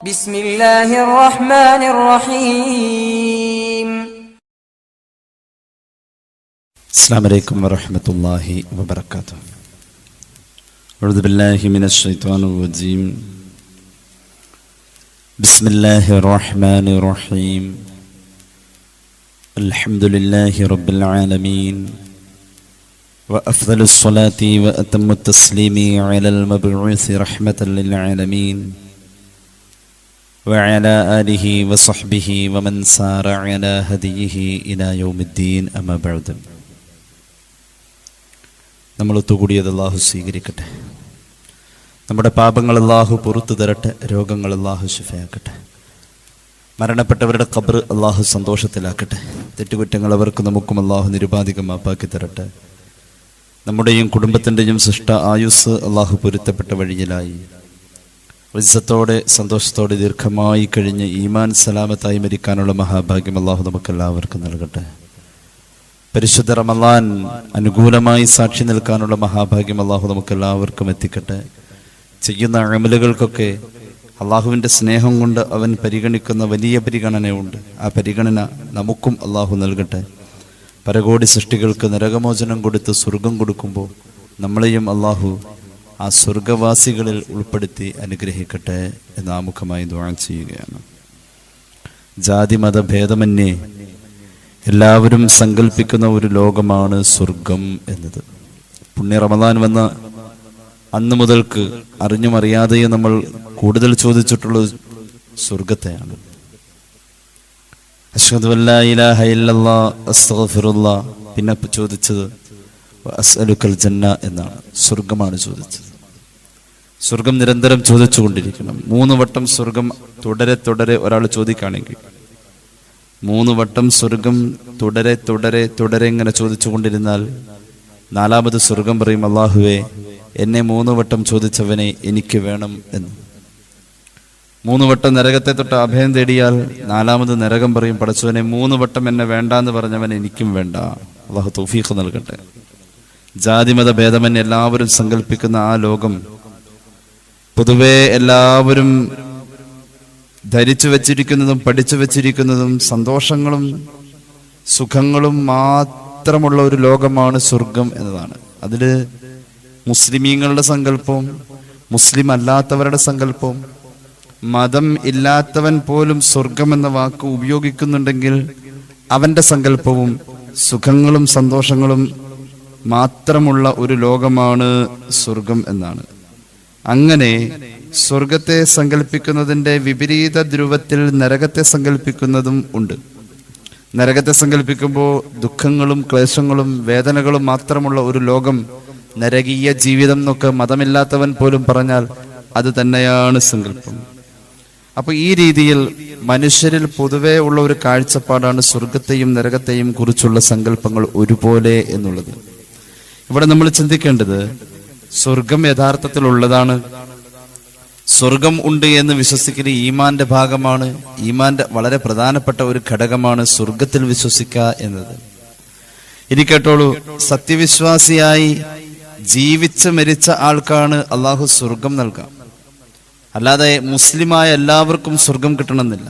بسم الله الرحمن الرحيم. السلام عليكم ورحمة الله وبركاته. أعوذ بالله من الشيطان الرجيم. بسم الله الرحمن الرحيم. الحمد لله رب العالمين، وأفضل الصلاة وأتم التسليم على المبعوث رحمة للعالمين وعلى آله وصحبه ومن سار على هديه إلى يوم الدين. أما بعد. നമ്മൾ ഒത്തുകൂടിയത് അല്ലാഹു സ്വീകരിക്കട്ടെ. നമ്മുടെ പാപങ്ങൾ അല്ലാഹു പുറത്തു തരട്ടെ. രോഗങ്ങൾ അല്ലാഹു ശിഫയാക്കട്ടെ. മരണപ്പെട്ടവരുടെ ഖബർ അല്ലാഹു സന്തോഷത്തിലാക്കട്ടെ. തെറ്റുകുറ്റങ്ങൾ അവർക്കും നമുക്കും അല്ലാഹു നിരുപാധികം മാപ്പാക്കി തരട്ടെ. നമ്മുടെയും കുടുംബത്തിൻ്റെയും സൃഷ്ട ആയുസ് അല്ലാഹു പൊരുത്തപ്പെട്ട വഴിയിലായി ഇസ്സത്തോടെ സന്തോഷത്തോടെ ദീർഘമായി കഴിഞ്ഞ് ഈമാൻ സലാമത്തായി മരിക്കാനുള്ള മഹാഭാഗ്യം അല്ലാഹു നമുക്കെല്ലാവർക്കും നൽകട്ടെ. പരിശുദ്ധ റമളാൻ അനുകൂലമായി സാക്ഷി നിൽക്കാനുള്ള മഹാഭാഗ്യം അല്ലാഹു നമുക്കെല്ലാവർക്കും എത്തിക്കട്ടെ. ചെയ്യുന്ന അമലുകൾക്കൊക്കെ അള്ളാഹുവിൻ്റെ സ്നേഹം കൊണ്ട് അവൻ പരിഗണിക്കുന്ന വലിയ പരിഗണനയുണ്ട്. ആ പരിഗണന നമുക്കും അള്ളാഹു നൽകട്ടെ. പരകോടി സൃഷ്ടികൾക്ക് നരകമോചനം കൊടുത്ത് സ്വർഗം കൊടുക്കുമ്പോൾ നമ്മളെയും അള്ളാഹു ആ സ്വർഗവാസികളിൽ ഉൾപ്പെടുത്തി അനുഗ്രഹിക്കട്ടെ എന്ന് ആമുഖമായി ദുആ ചെയ്യുകയാണ്. ജാതി മത ഭേദമന്യേ എല്ലാവരും സങ്കല്പിക്കുന്ന ഒരു ലോകമാണ് സ്വർഗം എന്നത്. പുണ്യ റമളാൻ വന്ന അന്ന് മുതൽക്ക് അറിഞ്ഞും അറിയാതെയും നമ്മൾ കൂടുതൽ ചോദിച്ചിട്ടുള്ളത് സ്വർഗത്തെയാണ്. അശ്ഹദു അല്ലാ ഇലാഹ ഇല്ലല്ലാഹ് അസ്തഗ്ഫിറുല്ലാഹ്. പിന്നെ ചോദിച്ചത് അസ്അലുക്കൽ ജന്ന എന്നാണ്. സ്വർഗമാണ് ചോദിച്ചത്. സ്വർഗം നിരന്തരം ചോദിച്ചുകൊണ്ടിരിക്കണം. 3 വട്ടം സ്വർഗം തുടരെ തുടരെ ഒരാൾ ചോദിക്കുകയാണെങ്കിൽ 3 വട്ടം സ്വർഗം തുടരെ തുടരെ തുടരെ ഇങ്ങനെ ചോദിച്ചുകൊണ്ടിരുന്നാൽ 4ാമത് സ്വർഗം പറയും, അല്ലാഹുവേ എന്നെ 3 വട്ടം ചോദിച്ചവനെ എനിക്ക് വേണം എന്ന്. 3 വട്ടം നരകത്തെ തൊട്ട് അഭയം തേടിയാൽ 4ാമത് നരകം പറയും, പടച്ചവനെ 3 വട്ടം എന്നെ വേണ്ടാന്ന് പറഞ്ഞവൻ എനിക്കും വേണ്ട. അല്ലാഹു തൗഫീഖ് നൽകട്ടെ. ജാതിമത ഭേദമന്യേ എല്ലാവരും സങ്കല്പിക്കുന്ന ആ ലോകം പൊതുവെ എല്ലാവരും ധരിച്ചു വച്ചിരിക്കുന്നതും പഠിച്ചു വച്ചിരിക്കുന്നതും സന്തോഷങ്ങളും സുഖങ്ങളും മാത്രമുള്ള ഒരു ലോകമാണ് സ്വർഗം എന്നതാണ്. അതിൽ മുസ്ലിമീങ്ങളുടെ സങ്കല്പവും മുസ്ലിം അല്ലാത്തവരുടെ സങ്കല്പവും മതം ഇല്ലാത്തവൻ പോലും സ്വർഗം എന്ന വാക്ക് ഉപയോഗിക്കുന്നുണ്ടെങ്കിൽ അവന്റെ സങ്കല്പവും സുഖങ്ങളും സന്തോഷങ്ങളും മാത്രമുള്ള ഒരു ലോകമാണ് സ്വർഗം എന്നാണ്. അങ്ങനെ സ്വർഗത്തെ സങ്കല്പിക്കുന്നതിൻ്റെ വിപരീത ധ്രുവത്തിൽ നരകത്തെ സങ്കല്പിക്കുന്നതും ഉണ്ട്. നരകത്തെ സങ്കല്പിക്കുമ്പോൾ ദുഃഖങ്ങളും ക്ലേശങ്ങളും വേദനകളും മാത്രമുള്ള ഒരു ലോകം, നരകീയ ജീവിതം എന്നൊക്കെ മതമില്ലാത്തവൻ പോലും പറഞ്ഞാൽ അത് തന്നെയാണ് സങ്കല്പം. അപ്പൊ ഈ രീതിയിൽ മനുഷ്യരിൽ പൊതുവെ ഉള്ള ഒരു കാഴ്ചപ്പാടാണ് സ്വർഗത്തെയും നരകത്തെയും കുറിച്ചുള്ള സങ്കല്പങ്ങൾ ഒരുപോലെ എന്നുള്ളത്. ഇവിടെ നമ്മൾ ചിന്തിക്കേണ്ടത് സ്വർഗം യഥാർത്ഥത്തിലുള്ളതാണ്. സ്വർഗം ഉണ്ട് എന്ന് വിശ്വസിക്കൽ ഈമാന്റെ ഭാഗമാണ്. ഈമാന്റെ വളരെ പ്രധാനപ്പെട്ട ഒരു ഘടകമാണ് സ്വർഗത്തിൽ വിശ്വസിക്കുക എന്നത്. ഇനി കേട്ടോളൂ, സത്യവിശ്വാസിയായി ജീവിച്ച് മരിച്ച ആൾക്കാണ് അള്ളാഹു സ്വർഗം നൽകാം. അല്ലാതെ മുസ്ലിമായ എല്ലാവർക്കും സ്വർഗം കിട്ടണമെന്നില്ല.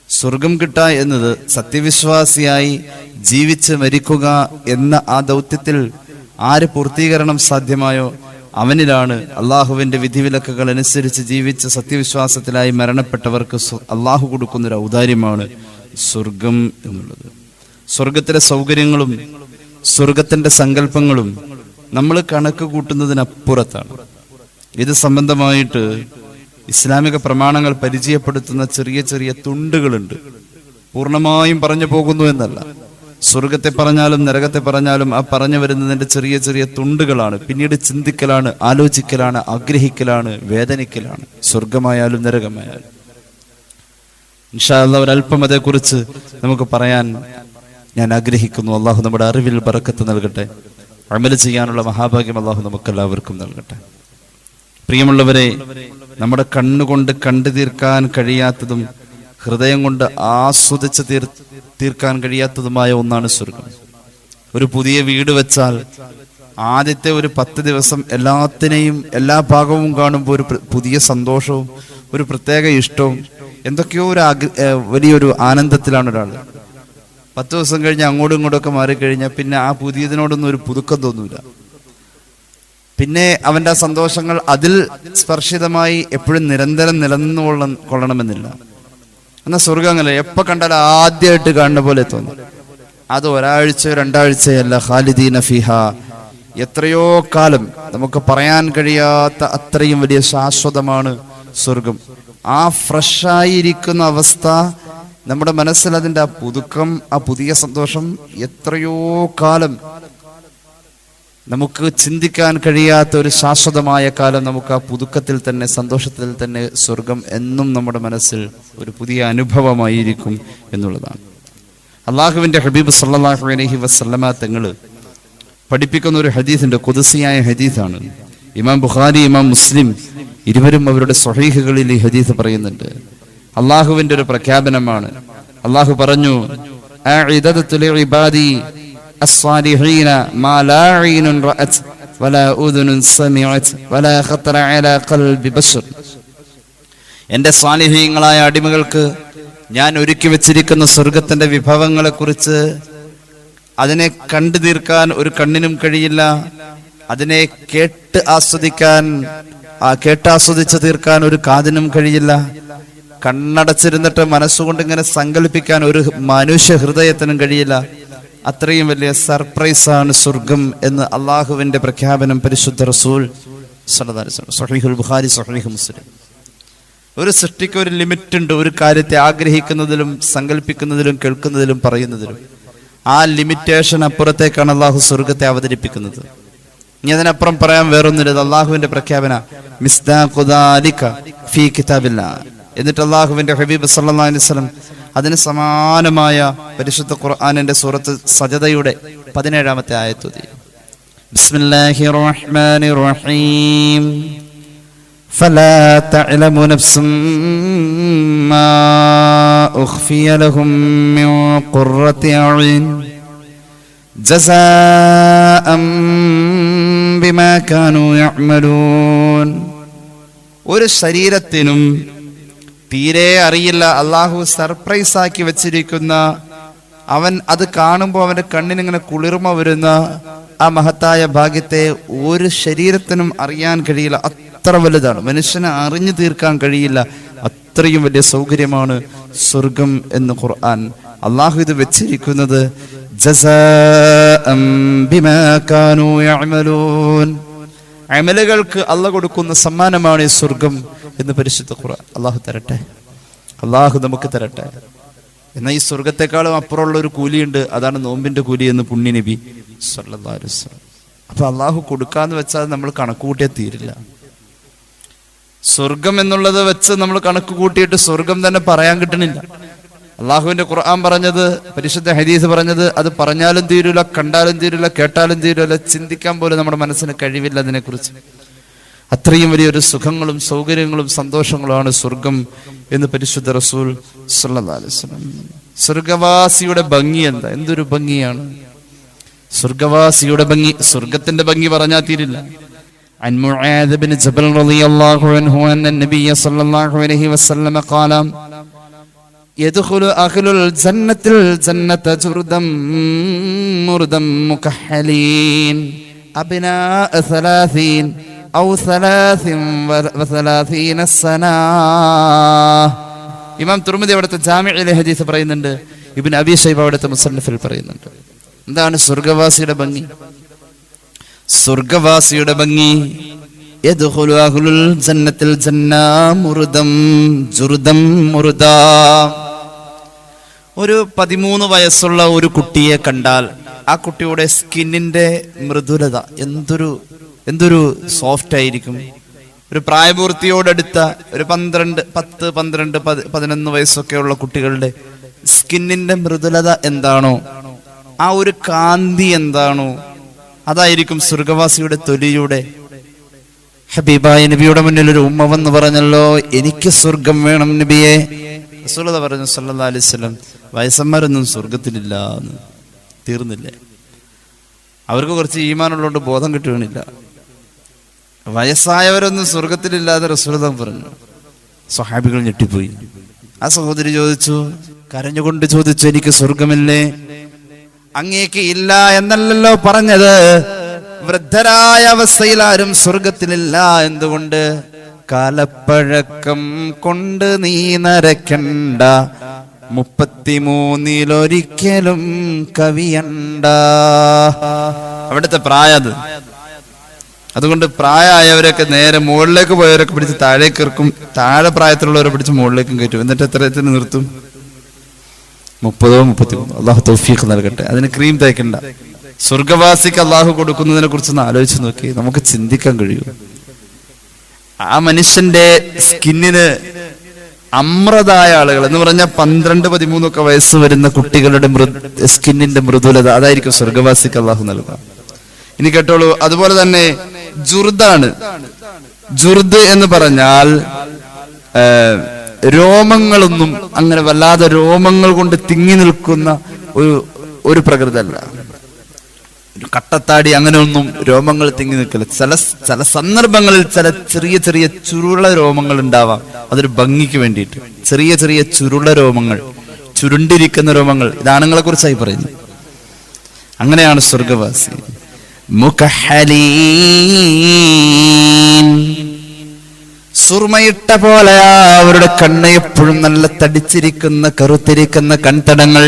സ്വർഗം കിട്ടുക എന്നത് സത്യവിശ്വാസിയായി ജീവിച്ച് മരിക്കുക എന്ന ആ ദൗത്യത്തിൽ ആര് പൂർത്തീകരണം സാധ്യമായോ അവനിലാണ് അള്ളാഹുവിന്റെ വിധിവിലക്കുകൾ അനുസരിച്ച് ജീവിച്ച് സത്യവിശ്വാസത്തിലായി മരണപ്പെട്ടവർക്ക് അള്ളാഹു കൊടുക്കുന്നൊരു ഔദാര്യമാണ് സ്വർഗം എന്നുള്ളത്. സ്വർഗത്തിലെ സൗകര്യങ്ങളും സ്വർഗത്തിന്റെ സങ്കല്പങ്ങളും നമ്മൾ കണക്ക് കൂട്ടുന്നതിനപ്പുറത്താണ്. ഇത് സംബന്ധമായിട്ട് ഇസ്ലാമിക പ്രമാണങ്ങൾ പരിചയപ്പെടുത്തുന്ന ചെറിയ ചെറിയ തുണ്ടുകളുണ്ട്. പൂർണ്ണമായും പറഞ്ഞു പോകുന്നു എന്നല്ല. സ്വർഗത്തെ പറഞ്ഞാലും നരകത്തെ പറഞ്ഞാലും ആ പറഞ്ഞു വരുന്നതിന്റെ ചെറിയ ചെറിയ തുണ്ടുകളാണ്. പിന്നീട് ചിന്തിക്കലാണ്, ആലോചിക്കലാണ്, ആഗ്രഹിക്കലാണ്, വേദനിക്കലാണ്. സ്വർഗമായാലും നരകമായാലും ഇൻഷാ അല്ലാഹ് ഒരല്പം അതേക്കുറിച്ച് നമുക്ക് പറയാൻ ഞാൻ ആഗ്രഹിക്കുന്നു. അള്ളാഹു നമ്മുടെ അറിവിൽ ബറക്കത്ത് നൽകട്ടെ. അമല് ചെയ്യാനുള്ള മഹാഭാഗ്യം അള്ളാഹു നമുക്കെല്ലാവർക്കും നൽകട്ടെ. പ്രിയമുള്ളവരെ, നമ്മുടെ കണ്ണുകൊണ്ട് കണ്ടു തീർക്കാൻ കഴിയാത്തതും ഹൃദയം കൊണ്ട് ആസ്വദിച്ച് തീർക്കാൻ കഴിയാത്തതുമായ ഒന്നാണ് സ്വർഗം. ഒരു പുതിയ വീട് വെച്ചാൽ ആദ്യത്തെ ഒരു 10 ദിവസം എല്ലാത്തിനെയും എല്ലാ ഭാഗവും കാണുമ്പോൾ ഒരു പുതിയ സന്തോഷവും ഒരു പ്രത്യേക ഇഷ്ടവും എന്തൊക്കെയോ വലിയൊരു ആനന്ദത്തിലാണ് ഒരാൾ. 10 ദിവസം കഴിഞ്ഞ് അങ്ങോട്ടും ഇങ്ങോട്ടൊക്കെ മാറിക്കഴിഞ്ഞാൽ പിന്നെ ആ പുതിയതിനോടൊന്നും ഒരു പുതുക്കം തോന്നൂല. പിന്നെ അവന്റെ ആ സന്തോഷങ്ങൾ അതിൽ സ്പർശിതമായി എപ്പോഴും നിരന്തരം നിലനിന്നു കൊള്ളണമെന്നില്ല. എന്നാൽ സ്വർഗം അങ്ങനെ എപ്പോ കണ്ടാലും ആദ്യമായിട്ട് കാണുന്ന പോലെ തോന്നും. അത് ഒരാഴ്ചയോ 2 ആഴ്ചയല്ല, ഖാലിദീന ഫിഹ, എത്രയോ കാലം. നമുക്ക് പറയാൻ കഴിയാത്ത അത്രയും വലിയ ശാശ്വതമാണ് സ്വർഗം. ആ ഫ്രഷായിരിക്കുന്ന അവസ്ഥ, നമ്മുടെ മനസ്സിൽ അതിൻ്റെ ആ പുതുക്കം, ആ പുതിയ സന്തോഷം എത്രയോ കാലം നമുക്ക് ചിന്തിക്കാൻ കഴിയാത്ത ഒരു ശാശ്വതമായ കാലം നമുക്ക് ആ പുതുക്കത്തിൽ തന്നെ, സന്തോഷത്തിൽ തന്നെ സ്വർഗം എന്നും നമ്മുടെ മനസ്സിൽ ഒരു പുതിയ അനുഭവമായിരിക്കും എന്നുള്ളതാണ്. അള്ളാഹുവിന്റെ ഹബീബ് സല്ലല്ലാഹു അലൈഹി വസല്ലമ തങ്ങൾ പഠിപ്പിക്കുന്ന ഒരു ഹദീസുണ്ട്, ഖുദ്സിയായ ഹദീസാണ്. ഇമാം ബുഖാരി, ഇമാം മുസ്ലിം ഇരുവരും അവരുടെ സ്വഹീഹുകളിൽ ഈ ഹദീസ് പറയുന്നുണ്ട്. അള്ളാഹുവിന്റെ ഒരു പ്രഖ്യാപനമാണ്. അള്ളാഹു പറഞ്ഞു, അഇദദതു ലിഇബാദി الصالحين ما لا عين رأت ولا أذن سمعت ولا خطر على قلب بشر. എൻ്റെ സ്വാലിഹീങ്ങളായ അടിമകൾക്ക് ഞാൻ ഒരുക്കി വെച്ചിരിക്കുന്ന സ്വർഗത്തിന്റെ വിഭവങ്ങളെ കുറിച്ച് അതിനെ കണ്ടു തീർക്കാൻ ഒരു കണ്ണിനും കഴിയില്ല, അതിനെ കേട്ടാസ്വദിച്ച് തീർക്കാൻ ഒരു കാതിനും കഴിയില്ല, കണ്ണടച്ചിരുന്നിട്ട് മനസ്സുകൊണ്ട് ഇങ്ങനെ സങ്കല്പിക്കാൻ ഒരു മനുഷ്യ ഹൃദയത്തിനും കഴിയില്ല. അത്രയും വലിയ സർപ്രൈസാണ് സ്വർഗം എന്ന് അള്ളാഹുവിന്റെ പ്രഖ്യാപനം പരിശുദ്ധ റസൂൽ സല്ലല്ലാഹു അലൈഹി വസല്ലം, സ്വഹീഹുൽ ബുഖാരി, സ്വഹീഹ് മുസ്ലിം. ഒരു സൃഷ്ടിക്ക് ഒരു ലിമിറ്റ് ഉണ്ട്, ഒരു കാര്യത്തെ ആഗ്രഹിക്കുന്നതിലും സങ്കല്പിക്കുന്നതിലും കേൾക്കുന്നതിലും പറയുന്നതിലും. ആ ലിമിറ്റേഷൻ അപ്പുറത്തേക്കാണ് അള്ളാഹു സ്വർഗത്തെ അവതരിപ്പിക്കുന്നത്. ഇനി അതിനപ്പുറം പറയാൻ വേറൊന്നുമില്ല. അള്ളാഹുവിന്റെ പ്രഖ്യാപന മിസ്ദാഖു ദാലിക ഫീ കിതാബില്ലാഹ്. എന്നിട്ട് അള്ളാഹുവിന്റെ ഹബീബ് സല്ലല്ലാഹു അലൈഹി വസല്ലം അതിന് സമാനമായ പരിശുദ്ധ ഖുർആനിന്റെ സൂറത്ത് സജദയുടെ 17-ാമത്തെ ആയത്ത് ഓതി. ബിസ്മില്ലാഹിർ റഹ്മാനിർ റഹീം. ഫലാ തഅലമു നഫ്സും മാ ഉഖ്ഫിയ ലഹും മിൻ ഖുർറത്തി അയ്ൻ ജസാഅൻ ബിമാ കാനൂ യഅമലൂൻ. ഒരു ശരീരത്തിനും തീരെ അറിയില്ല, അള്ളാഹു സർപ്രൈസ് ആക്കി വെച്ചിരിക്കുന്ന, അവൻ അത് കാണുമ്പോൾ അവന്റെ കണ്ണിനിങ്ങനെ കുളിർമ വരുന്ന ആ മഹത്തായ ഭാഗ്യത്തെ ഒരു ശരീരത്തിനും അറിയാൻ കഴിയില്ല. അത്ര വലുതാണ്, മനുഷ്യനെ അറിഞ്ഞു തീർക്കാൻ കഴിയില്ല. അത്രയും വലിയ സൗകര്യമാണ് സ്വർഗം എന്ന് ഖുർആൻ. അള്ളാഹു ഇത് വെച്ചിരിക്കുന്നത് ജസാഅൻ ബിമാ കാനൂ യഅമലൂൻ, അമലുകൾക്ക് അള്ളാഹ് കൊടുക്കുന്ന സമ്മാനമാണ് ഈ സ്വർഗം എന്ന് പരിശുദ്ധ ഖുർആൻ. അള്ളാഹു തരട്ടെ, അള്ളാഹു നമുക്ക് തരട്ടെ. എന്നാൽ ഈ സ്വർഗത്തെക്കാളും അപ്പുറമുള്ള ഒരു കൂലിയുണ്ട്, അതാണ് നോമ്പിന്റെ കൂലി എന്ന് പുണ്യ നബി സല്ലല്ലാഹു അലൈഹി വസല്ലം. അപ്പൊ അള്ളാഹു കൊടുക്കാന്ന് വെച്ചാൽ നമ്മൾ കണക്ക് കൂട്ടിയാൽ തീരില്ല. സ്വർഗം എന്നുള്ളത് വെച്ച് നമ്മൾ കണക്ക് കൂട്ടിയിട്ട് സ്വർഗം തന്നെ പറയാൻ കിട്ടണില്ല. അള്ളാഹുവിന്റെ ഖുർആൻ പറഞ്ഞത്, പരിശുദ്ധ ഹദീസ് പറഞ്ഞത്, അത് പറഞ്ഞാലും തീരൂല, കണ്ടാലും തീരൂല, കേട്ടാലും തീരൂല, ചിന്തിക്കാൻ പോലും നമ്മുടെ മനസ്സിന് കഴിവില്ല അതിനെക്കുറിച്ച്. അത്രയും വലിയൊരു സുഖങ്ങളും സൗകര്യങ്ങളും സന്തോഷങ്ങളുമാണ് സ്വർഗം എന്ന് പരിശുദ്ധ റസൂൽ സല്ലല്ലാഹു അലൈഹി വസല്ലം. സ്വർഗവാസിയുടെ ഭംഗി എന്താ, എന്തൊരു ഭംഗിയാണ് സ്വർഗവാസിയുടെ ഭംഗി. സ്വർഗത്തിന്റെ ഭംഗി പറഞ്ഞാൽ തീരില്ല. عن معاذ بن جبل رضي الله عنه أن النبي صلى الله عليه وسلم قال يدخل أهل الجنة الجنة جردا مردا مكحلين أبناء 30 أو 33 سنة. ഇമാം തുർമിദി അവിടുത്തെ ജാമിഇലെ ഹദീസ് പറയുന്നുണ്ട്, ഇബ്നു അബീ ശൈബ അവിടുത്തെ മുസന്നഫിൽ പറയുന്നുണ്ട്. എന്താണ് സ്വർഗവാസിയുടെ ഭംഗി? സ്വർഗവാസിയുടെ ഭംഗി യദ്ഖുലു അഹ്ലുൽ ജന്നത്തിൽ ജന്ന മുർദം ജുർദം മുർദാ. ഒരു 13 വയസ്സുള്ള ഒരു കുട്ടിയെ കണ്ടാൽ ആ കുട്ടിയുടെ സ്കിന്നിന്റെ മൃദുലത എന്തൊരു സോഫ്റ്റ് ആയിരിക്കും. ഒരു പ്രായപൂർത്തിയോടടുത്ത ഒരു 10, 12, 11 വയസ്സൊക്കെ ഉള്ള കുട്ടികളുടെ സ്കിന്നിന്റെ മൃദുലത എന്താണോ, ആ ഒരു കാന്തി എന്താണോ, അതായിരിക്കും സ്വർഗവാസിയുടെ തൊലിയുടെ. ഹബീബായ നബിയുടെ മുന്നിൽ ഒരു ഉമ്മ വന്ന് പറഞ്ഞല്ലോ, എനിക്ക് സ്വർഗം വേണം നബിയെ. റസൂലുള്ളാഹി പറഞ്ഞു സല്ലല്ലാഹു അലൈഹി വസല്ലം, വയസ്സന്മാരൊന്നും സ്വർഗത്തിലില്ല എന്ന്. തീർന്നില്ലേ? അവർക്ക് കുറച്ച് ഈമാനുള്ളതുകൊണ്ട് ബോധം കിട്ടുകയാണില്ല. വയസ്സായവരൊന്നും സ്വർഗത്തിലില്ലാതെ റസൂലുള്ളാഹി പറഞ്ഞു. സ്വഹാബികൾ ഞെട്ടിപ്പോയി. ആ സഹോദരി ചോദിച്ചു, കരഞ്ഞുകൊണ്ട് ചോദിച്ചു, എനിക്ക് സ്വർഗമില്ലേ? അങ്ങേക്ക് ഇല്ല എന്നല്ലല്ലോ പറഞ്ഞത്. വൃദ്ധരായ അവസ്ഥയിൽ ആരും സ്വർഗത്തിലില്ല. എന്തുകൊണ്ട്? കാലപ്പഴക്കം കൊണ്ട് നീ നരക്കണ്ട, 33-ലൊരിക്കലും കവിയണ്ട. അവിടുത്തെ പ്രായത്. അതുകൊണ്ട് പ്രായമായവരൊക്കെ നേരെ മുകളിലേക്ക് പോയവരൊക്കെ പിടിച്ച് താഴേക്ക് ഇറക്കും, താഴെ പ്രായത്തിലുള്ളവരെ പിടിച്ച് മുകളിലേക്കും കയറ്റും. എന്നിട്ട് എത്രത്തിന് നിർത്തും? 30 33. അള്ളാഹു തൗഫീഖ് നൽകട്ടെ. അതിന് ക്രീം തേക്കണ്ട. സ്വർഗവാസിക്ക് അള്ളാഹു കൊടുക്കുന്നതിനെ കുറിച്ചൊന്ന് ആലോചിച്ച് നോക്കി, നമുക്ക് ചിന്തിക്കാൻ കഴിയും. ആ മനുഷ്യന്റെ സ്കിന്നിന് അമ്രതായ ആളുകൾ എന്ന് പറഞ്ഞാൽ 12-13 വയസ്സ് വരുന്ന കുട്ടികളുടെ സ്കിന്നിന്റെ മൃദുലത, അതായിരിക്കും സ്വർഗവാസിക്ക് അള്ളാഹു നൽകുക. ഇനി കേട്ടോളൂ. അതുപോലെ തന്നെ ജുർദാണ്. ജുർദ് എന്ന് പറഞ്ഞാൽ രോമങ്ങളൊന്നും അങ്ങനെ വല്ലാതെ രോമങ്ങൾ കൊണ്ട് തിങ്ങി നിൽക്കുന്ന ഒരു പ്രകൃതി അല്ല. കട്ടത്താടി അങ്ങനെ ഒന്നും രോമങ്ങൾ തിങ്ങി നിൽക്കില്ല. ചില സന്ദർഭങ്ങളിൽ ചില ചെറിയ ചെറിയ ചുരുള രോമങ്ങൾ ഉണ്ടാവാം, അതൊരു ഭംഗിക്ക് വേണ്ടിയിട്ട്. ചെറിയ ചെറിയ ചുരുള രോമങ്ങൾ, ചുരുണ്ടിരിക്കുന്ന രോമങ്ങൾ. ഇത് ആണുങ്ങളെ കുറിച്ചായി പറയുന്നു. അങ്ങനെയാണ് സ്വർഗവാസി. മുഖഹലീൻ, സുർമയിട്ട പോലെ അവരുടെ കണ്ണ് എപ്പോഴും നല്ല തടിച്ചിരിക്കുന്ന കറുത്തിരിക്കുന്ന കൺതടങ്ങൾ.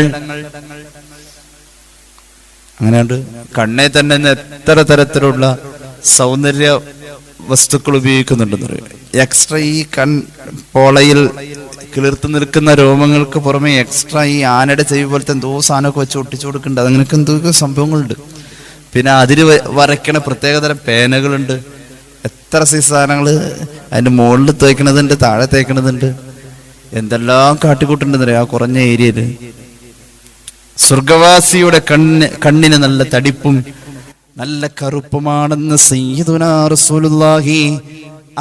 അങ്ങനെയുണ്ട്. കണ്ണെ തന്നെ എത്ര തരത്തിലുള്ള സൗന്ദര്യ വസ്തുക്കൾ ഉപയോഗിക്കുന്നുണ്ടെന്ന് പറയും. എക്സ്ട്രാ ഈ പോളയിൽ കിളിർത്ത് നിൽക്കുന്ന രോമങ്ങൾക്ക് പുറമെ എക്സ്ട്രാ ഈ ആനയുടെ ചെവി പോലത്തെ എന്തോ സാധനമൊക്കെ വെച്ച് ഒട്ടിച്ചു കൊടുക്കുന്നുണ്ട്. അങ്ങനെയൊക്കെ എന്തൊക്കെ സംഭവങ്ങളുണ്ട്. പിന്നെ അതിന് വരയ്ക്കണ പ്രത്യേകതരം പേനകളുണ്ട്. എത്ര സാധനങ്ങൾ അതിന്റെ മുകളിൽ തേക്കണതുണ്ട്, താഴെ തേക്കണതുണ്ട്. എന്തെല്ലാം കാട്ടിക്കൂട്ടുണ്ടെന്നറിയാം ആ കുറഞ്ഞ ഏരിയയില്. സ്വർഗവാസിയുടെ കണ്ണിന് നല്ല തടിപ്പും നല്ല കറുപ്പുമാണെന്ന് സയ്യിദുനാ റസൂലുള്ളാഹി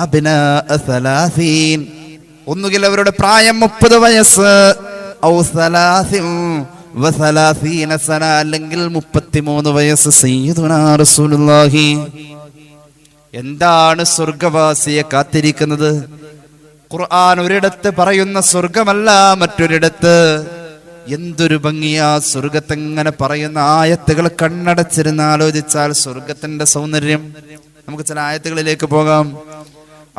അബ്നാ 30. ഒന്നുകിൽ അവരുടെ പ്രായം 30 വയസ്സ്, ഔ 30 സന, അല്ലെങ്കിൽ 33 വയസ്സ്. സയ്യിദുനാ റസൂലുള്ളാഹി. എന്താണ് സ്വർഗവാസിയെ കാത്തിരിക്കുന്നത്? ഖുർആൻ ഒരിടത്ത് പറയുന്ന സ്വർഗമല്ല മറ്റൊരിടത്ത്. എന്തൊരു ഭംഗിയാ സ്വർഗത്തെങ്ങനെ പറയുന്ന ആയത്തുകൾ കണ്ണടച്ചിരുന്ന് ആലോചിച്ചാൽ സ്വർഗത്തിന്റെ സൗന്ദര്യം. നമുക്ക് ചില ആയത്തുകളിലേക്ക് പോകാം.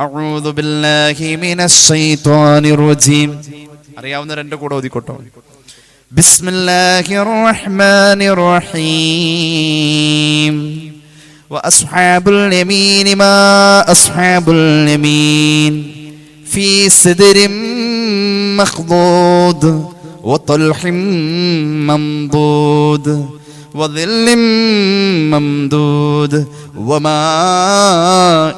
അഊദു ബില്ലാഹി മിനശ് ശൈത്വാനിർ റജീം. അറിയാവുന്നവർ എന്റെ കൂടെ ഓതിക്കോട്ടോ. ബിസ്മില്ലാഹിർ റഹ്മാനിർ റഹീം. വഅസ്ഹാബുൽ യമീൻ മാ അസ്ഹാബുൽ യമീൻ ഫീ സിദ്രിൻ മഖ്ദൂദ് وطلح ممدود وظل ممدود وماء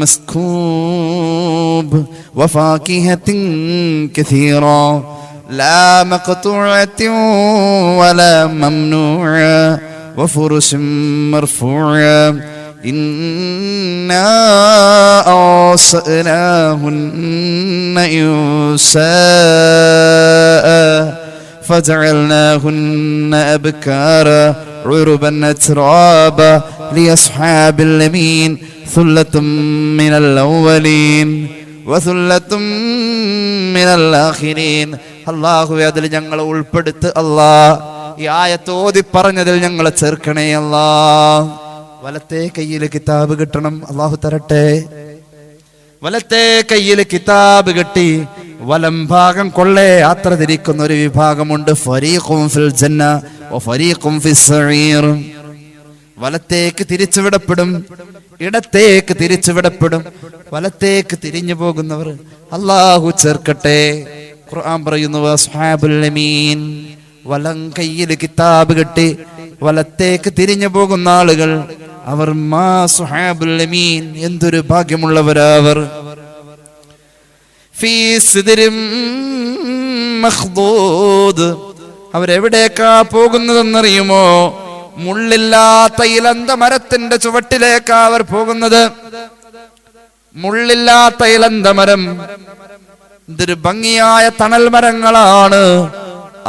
مسكوب وفاكهة كثيرة لا مقطوعة ولا ممنوعة وفرش مرفوعة إنا أوصأناهن إنشاء فجعلناهن أبكارا عربا أترابا لأصحاب اليمين ثلة من الأولين وثلة من الآخرين. അല്ലാഹു അതിൽ ഞങ്ങളെ ഉൾപ്പെടുത്ത് അല്ലാഹ്. ഈ ആയത്ത് ഓതി പറഞ്ഞതിൽ ഞങ്ങളെ ചേർക്കണേ അല്ലാഹ്. വലത്തെ കയ്യിൽ കിതാബ് കിട്ടണം, അല്ലാഹു തരട്ടെ. വലത്തെ കയ്യിൽ കിതാബ് കിട്ടി വലം ഭാഗം കൊള്ളേ യാത്ര തിരിക്കുന്ന ഒരു വിഭാഗമുണ്ട്. ഫരീഖും ഫിൽ ജന്ന വ ഫരീഖും ഫിസ് സഈർ. വലത്തേക്ക് തിരിച്ചുവിടപ്പെടും, ഇടത്തേക്ക് തിരിച്ചുവിടപ്പെടും. വലത്തേക്ക് തിരിഞ്ഞു പോകുന്നവർ അല്ലാഹു ചേർക്കട്ടെ. ഖുർആൻ പറയുന്നു അസ്ഹാബുൽ യമീൻ. വലം കയ്യിൽ കിതാബ് കിട്ടി വലത്തേക്ക് തിരിഞ്ഞു പോകുന്ന ആളുകൾ അവർ മാ സുഹാബുൽ യമീൻ, എന്തൊരു ഭാഗ്യമുള്ളവരവർ. ഫീ സിദ്രിൻ മഖ്ദൂദ്. അവരെവിടേക്കാ പോകുന്നതെന്നറിയുമോ? മുള്ളില്ലാത്ത ഇലന്ത മരത്തിന്റെ ചുവട്ടിലേക്കാ അവർ പോകുന്നത്. മുള്ളില്ലാത്ത ഇലന്ത മരം, ഇതൊരു ഭംഗിയായ തണൽ മരങ്ങളാണ്.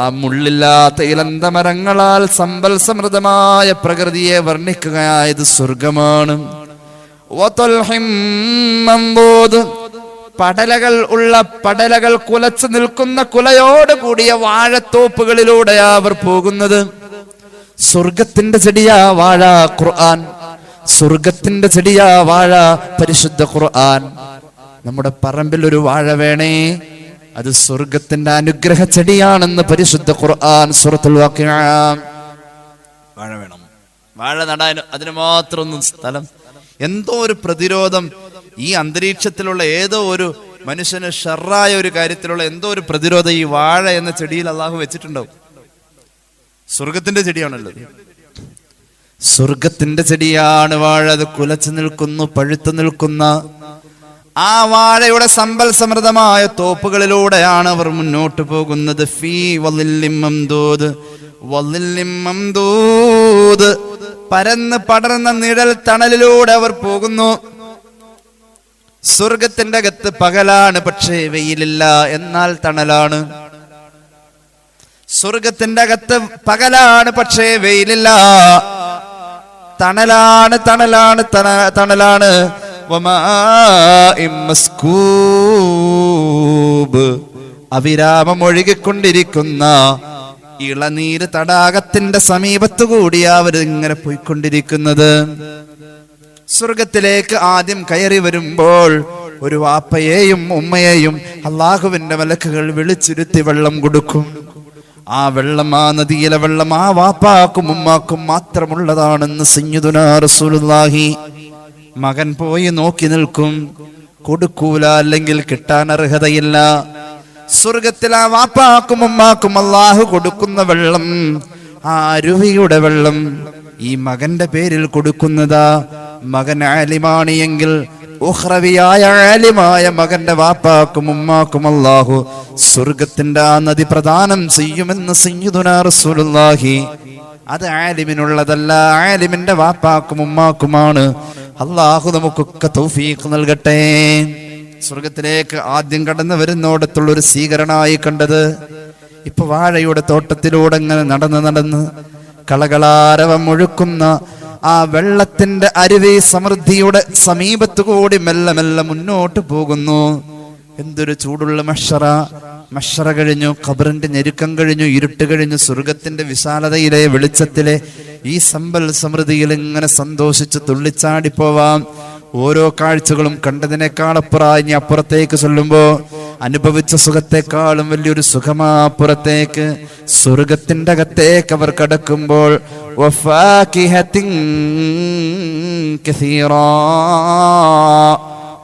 ആ മുള്ളില്ലാത്ത ഇലന്ത മരങ്ങളാൽ സമ്പൽ സമൃദ്ധമായ പ്രകൃതിയെ വർണ്ണിക്കുകയായത് സ്വർഗമാണ്. പടലകൾ കുലച്ചു നിൽക്കുന്ന കുലയോട് കൂടിയ വാഴത്തോപ്പുകളിലൂടെയാ അവർ പോകുന്നത്. സ്വർഗത്തിന്റെ ചെടിയാ വാഴ ഖുർആൻ, സ്വർഗത്തിന്റെ ചെടിയാ വാഴ പരിശുദ്ധ ഖുർആൻ. നമ്മുടെ പറമ്പിൽ ഒരു വാഴ വേണേ, അത് സ്വർഗത്തിന്റെ അനുഗ്രഹ ചെടിയാണെന്ന് പരിശുദ്ധ ഖുർആൻ സൂറത്തുൽ വാഖിഅ. വാഴ വേണം, വാഴ നടാൻ അതിന് മാത്രമൊന്നും സ്ഥലം. എന്തോ ഒരു പ്രതിരോധം ഈ അന്തരീക്ഷത്തിലുള്ള ഏതോ ഒരു മനുഷ്യന് ഷർറായ ഒരു കാര്യത്തിലുള്ള എന്തോ ഒരു പ്രതിരോധം ഈ വാഴ എന്ന ചെടിയിൽ അള്ളാഹു വെച്ചിട്ടുണ്ടാവും. സ്വർഗത്തിന്റെ ചെടിയാണല്ലോ, സ്വർഗത്തിന്റെ ചെടിയാണ് വാഴ. അത് കുലച്ചു നിൽക്കുന്നു, പഴുത്തു നിൽക്കുന്ന ആ വാഴയുടെ സമ്പൽ സമൃദ്ധമായ തോപ്പുകളിലൂടെയാണ് അവർ മുന്നോട്ട് പോകുന്നത്. ഫീ വളില്ലിൻ മംദൂദ്, വളില്ലിൻ മംദൂദ്, പരന്ന് പടർന്ന നിഴൽ തണലിലൂടെ അവർ പോകുന്നു. സ്വർഗത്തിന്റെ അകത്ത് പകലാണ്, പക്ഷേ വെയിലില്ല, എന്നാൽ തണലാണ്. സ്വർഗത്തിന്റെ അകത്ത് പകലാണ്, പക്ഷേ വെയിലില്ല, തണലാണ്, തണലാണ്, തണലാണ്. അവിരാമം ഒഴുകിക്കൊണ്ടിരിക്കുന്ന ഇളനീര് തടാകത്തിന്റെ സമീപത്തു കൂടിയാ അവർ ഇങ്ങനെ പോയിക്കൊണ്ടിരിക്കുന്നത്. സ്വർഗത്തിലേക്ക് ആദ്യം കയറി വരുമ്പോൾ ഒരു വാപ്പയെയും ഉമ്മയെയും അള്ളാഹുവിന്റെ മലക്കുകൾ വിളിച്ചിരുത്തി വെള്ളം കൊടുക്കും. ആ വെള്ളം, ആ നദിയിലെ വെള്ളം ആ വാപ്പാക്കും ഉമ്മാക്കും മാത്രമുള്ളതാണെന്ന് സയ്യിദുനാ റസൂലുള്ളാഹി. മകൻ പോയി നോക്കി നിൽക്കും, കൊടുക്കൂല, അല്ലെങ്കിൽ കിട്ടാൻ അർഹതയില്ല. സ്വർഗത്തിൽ ആ വാപ്പാക്കും ഉമ്മാക്കും അള്ളാഹു കൊടുക്കുന്ന വെള്ളം, ആ അരുവിയുടെ വെള്ളം ഈ മകന്റെ പേരിൽ കൊടുക്കുന്നതാ. മകൻ ആലിമാണ് എങ്കിൽ ഉഖ്റവിയായ ആലിമായ മകന്റെ വാപ്പാക്കും ഉമ്മാക്കും അല്ലാഹു സ്വർഗത്തിന്റെ ആ നദി പ്രദാനം ചെയ്യുമെന്ന് സയ്യിദുനാ റസൂലുള്ളാഹി. അത് ആലിമിനുള്ളതല്ല, ആലിമിന്റെ വാപ്പാക്കും ഉമ്മാക്കുമാണ്. അല്ലാഹു നമുക്കൊക്കെ തൗഫീഖ് നൽകട്ടെ. സ്വർഗത്തിലേക്ക് ആദ്യം കടന്നു വരുന്നോടത്തുള്ള ഒരു സ്വീകരണമായി കണ്ടത് ഇപ്പൊ വാഴയുടെ തോട്ടത്തിലൂടെ ഇങ്ങനെ നടന്ന് കളകളാരവം ഒഴുക്കുന്ന ആ വെള്ളത്തിന്റെ അരുവി സമൃദ്ധിയുടെ സമീപത്തു കൂടി മെല്ലെ മെല്ലെ മുന്നോട്ട് പോകുന്നു. എന്തൊരു ചൂടുള്ള മഷറ കഴിഞ്ഞു, ഖബറിന്റെ ഞെരുക്കം കഴിഞ്ഞു, ഇരുട്ട് കഴിഞ്ഞു. സ്വർഗത്തിന്റെ വിശാലതയിലെ വെളിച്ചത്തിലെ ഈ സമ്പൽ സമൃദ്ധിയിൽ ഇങ്ങനെ സന്തോഷിച്ച് തുള്ളിച്ചാടി പോവാം. ഓരോ കാഴ്ചകളും കണ്ടതിനേക്കാൾ അപ്പുറം അപ്പുറത്തേക്ക് ചൊല്ലുമ്പോ അനുഭവിച്ച സുഖത്തെക്കാളും വലിയൊരു സുഖമാപ്പുറത്തേക്ക് സ്വർഗത്തിന്റെ അകത്തേക്ക് അവർ കടക്കുമ്പോൾ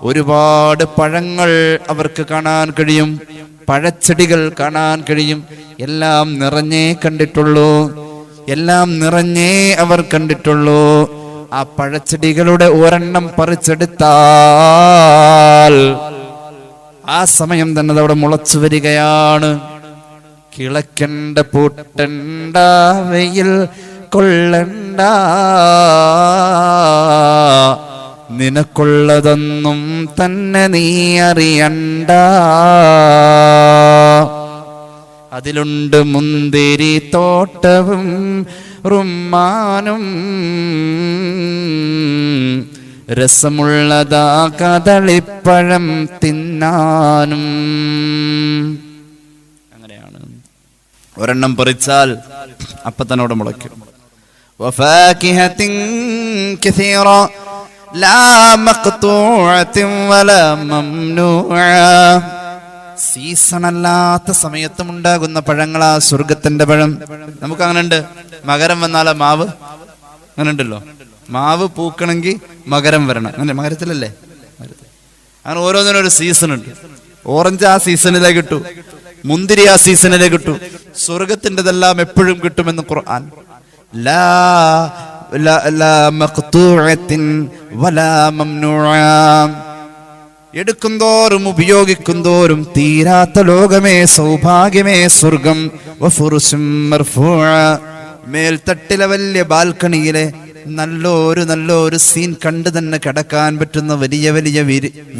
ഒരുപാട് പഴങ്ങൾ അവർക്ക് കാണാൻ കഴിയും, പഴച്ചെടികൾ കാണാൻ കഴിയും. എല്ലാം നിറഞ്ഞേ കണ്ടിട്ടുള്ളൂ, എല്ലാം നിറഞ്ഞേ അവർ കണ്ടിട്ടുള്ളൂ. ആ പഴച്ചെടികളുടെ ഒരെണ്ണം പറിച്ചെടുത്താൽ ആ സമയം തന്നെ അതവിടെ മുളച്ചു വരികയാണ്. കിളക്കണ്ട പൂട്ടണ്ട വെയിൽ കൊള്ളണ്ട, നിനക്കുള്ളതൊന്നും തന്നെ നീ അറിയണ്ട. അതിലുണ്ട് മുന്തിരി തോട്ടവും റുമ്മാനും, രസമുള്ളതാ കദളിപ്പഴം തിന്നാനും. അങ്ങനെയാണ്. ഒരെണ്ണം പറിച്ചാൽ അപ്പൊ തന്നെ അവിടെ മുളയ്ക്കും. വഫാകിഹത്തിൻ കസീറ ലാ മഖ്തൂഅത്തിൻ വലാ മംനൂഅ. സീസൺ അല്ലാത്ത സമയത്തും ഉണ്ടാകുന്ന പഴങ്ങളാ സ്വർഗത്തിന്റെ പഴം. നമുക്ക് അങ്ങനെ ഉണ്ട്, മകരം വന്നാലാ മാവ്, അങ്ങനെ ഉണ്ടല്ലോ. മാവ് പൂക്കണമെങ്കിൽ മകരം വരണം, അങ്ങനെ മകരത്തിലല്ലേ. അങ്ങനെ ഓരോന്നിനും ഒരു സീസൺ ഉണ്ട്. ഓറഞ്ച് ആ സീസണിലേ കിട്ടൂ, മുന്തിരി ആ സീസണിലേ കിട്ടൂ. സ്വർഗത്തിൻ്റെതെല്ലാം എപ്പോഴും കിട്ടുമെന്ന് ഖുർആൻ. ലാ ലാ മഖ്തൂഅത്തിൻ വലാ മംനൂഅ. എടുക്കും തോറും ഉപയോഗിക്കും തോറും തീരാത്ത ലോകമേ, സൗഭാഗ്യമേ സ്വർഗം. മേൽത്തട്ടിലെ വലിയ ബാൽക്കണിയിലെ നല്ലൊരു സീൻ കണ്ടു തന്നെ കിടക്കാൻ പറ്റുന്ന വലിയ വലിയ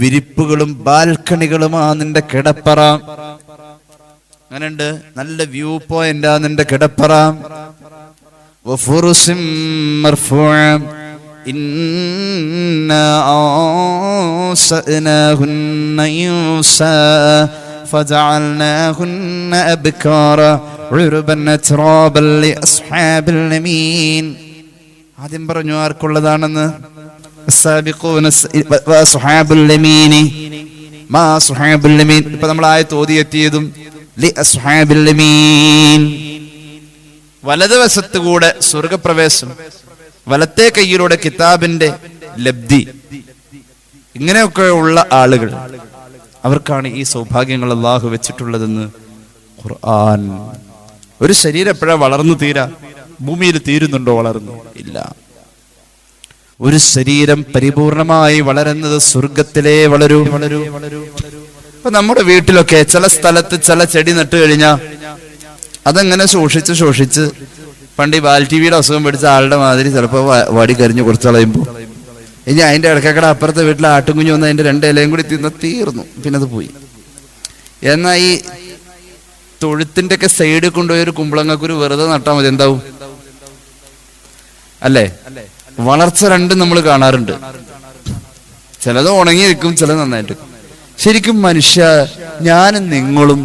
വിരിപ്പുകളും ബാൽക്കണികളുമാ നിന്റെ കിടപ്പറ. അങ്ങനെയുണ്ട്, നല്ല വ്യൂ പോയിന്റാ നിന്റെ കിടപ്പറ. ഇന്നാ അൻശഅനാഹുന്ന ഇൻശാ ഫജഅൽനാഹുന്ന അബ്കാറ ഉർബൻ അത്റാബൻ ലിഅസ്ഹാബിൽ യമീൻ. ആദ്യം പറഞ്ഞു ആർക്കുള്ളതാണെന്ന്? അസ്ഹാബുൽ യമീൻ. മാ അസ്ഹാബുൽ യമീൻ. ഇപ്പൊ നമ്മൾ ആയത്ത് ഓതിയെത്തിയതും ലിഅസ്ഹാബിൽ യമീൻ. വലതുവശത്ത് കൂടെ സ്വർഗപ്രവേശം, വലത്തെ കൈയിലൂടെ കിതാബിന്റെ ലബ്ധി, ഇങ്ങനെയൊക്കെ ഉള്ള ആളുകൾ, അവർക്കാണ് ഈ സൗഭാഗ്യങ്ങൾ അല്ലാഹു വെച്ചിട്ടുള്ളതെന്ന് ഖുർആൻ. ഒരു ശരീരം എപ്പോഴാണ് വളർന്നു തീരാ? ഭൂമിയിൽ തീരുന്നുണ്ടോ? വളർന്നു ഇല്ല. ഒരു ശരീരം പരിപൂർണമായി വളരുന്നത് സ്വർഗത്തിലേ വളരൂ. ഇപ്പൊ നമ്മുടെ വീട്ടിലൊക്കെ ചില സ്ഥലത്ത് ചില ചെടി നട്ടു കഴിഞ്ഞാൽ അതങ്ങനെ ശോഷിച്ച് പണ്ട് ഈ ബാൽടിവിയുടെ അസുഖം പിടിച്ച ആളുടെ മാതിരി ചിലപ്പോൾ വാടി കരിഞ്ഞ് കുറച്ച് കളയുമ്പോൾ ഇനി അതിന്റെ ഇടയ്ക്കക്കട അപ്പുറത്തെ വീട്ടിലെ ആട്ടുംകുഞ്ഞു വന്ന് അതിന്റെ 2 ഇലയും കൂടി തിന്ന തീർന്നു, പിന്നെ അത് പോയി. എന്നാൽ ഈ തൊഴുത്തിന്റെ ഒക്കെ സൈഡിൽ കൊണ്ടുപോയി ഒരു കുമ്പളങ്ങക്കുരു വെറുതെ നട്ടാൽ മതി, എന്താവും? അല്ലേ? വളർച്ച രണ്ടും നമ്മൾ കാണാറുണ്ട്. ചിലത് ഉണങ്ങി നിൽക്കും, ചിലത് നന്നായിട്ട്. ശരിക്കും മനുഷ്യ, ഞാനും നിങ്ങളും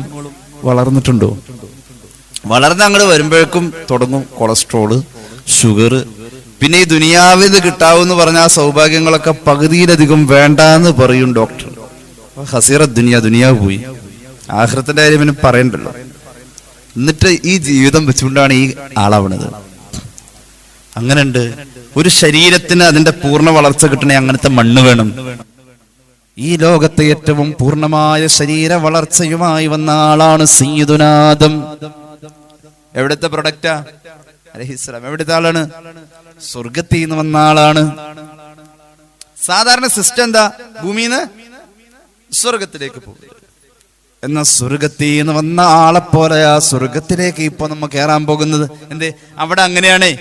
വളർന്നിട്ടുണ്ടോ? വളർന്ന് അങ്ങോട്ട് വരുമ്പോഴേക്കും തുടങ്ങും കൊളസ്ട്രോള്, ഷുഗർ. പിന്നെ ഈ ദുനിയാവിൽ കിട്ടാവെന്ന് പറഞ്ഞ ആ സൗഭാഗ്യങ്ങളൊക്കെ പകുതിയിലധികം വേണ്ടാന്ന് പറയും ഡോക്ടർ. ഹസീറ ദുനിയാവ് പോയി. ആഖിറത്തിന്റെ കാര്യം പിന്നെ പറയണ്ടല്ലോ. എന്നിട്ട് ഈ ജീവിതം വെച്ചുകൊണ്ടാണ് ഈ ആളാവണത്. അങ്ങനെയുണ്ട്. ഒരു ശരീരത്തിന് അതിന്റെ പൂർണ്ണ വളർച്ച കിട്ടണേ അങ്ങനത്തെ മണ്ണ് വേണം. ഈ ലോകത്തെ ഏറ്റവും പൂർണ്ണമായ ശരീര വളർച്ചയുമായി വന്ന ആളാണ് സയ്യിദുനാ ആദം. എവിടുത്തെ പ്രൊഡക്റ്റാ? അലൈഹിസ്സലാം. എവിടുത്തെ ആളാണ്? സ്വർഗത്തിൽ നിന്ന് വന്ന ആളാണ്. സാധാരണ സിസ്റ്റം എന്താ? ഭൂമിന്ന് സ്വർഗത്തിലേക്ക് പോകും. എന്നാ സ്വർഗത്തിൽ നിന്ന് വന്ന ആളെ പോലെ ആ സ്വർഗത്തിലേക്ക് ഇപ്പൊ നമ്മൾ കയറാൻ പോകുന്നത്. എന്തേ? അവിടെ അങ്ങനെയാണേ.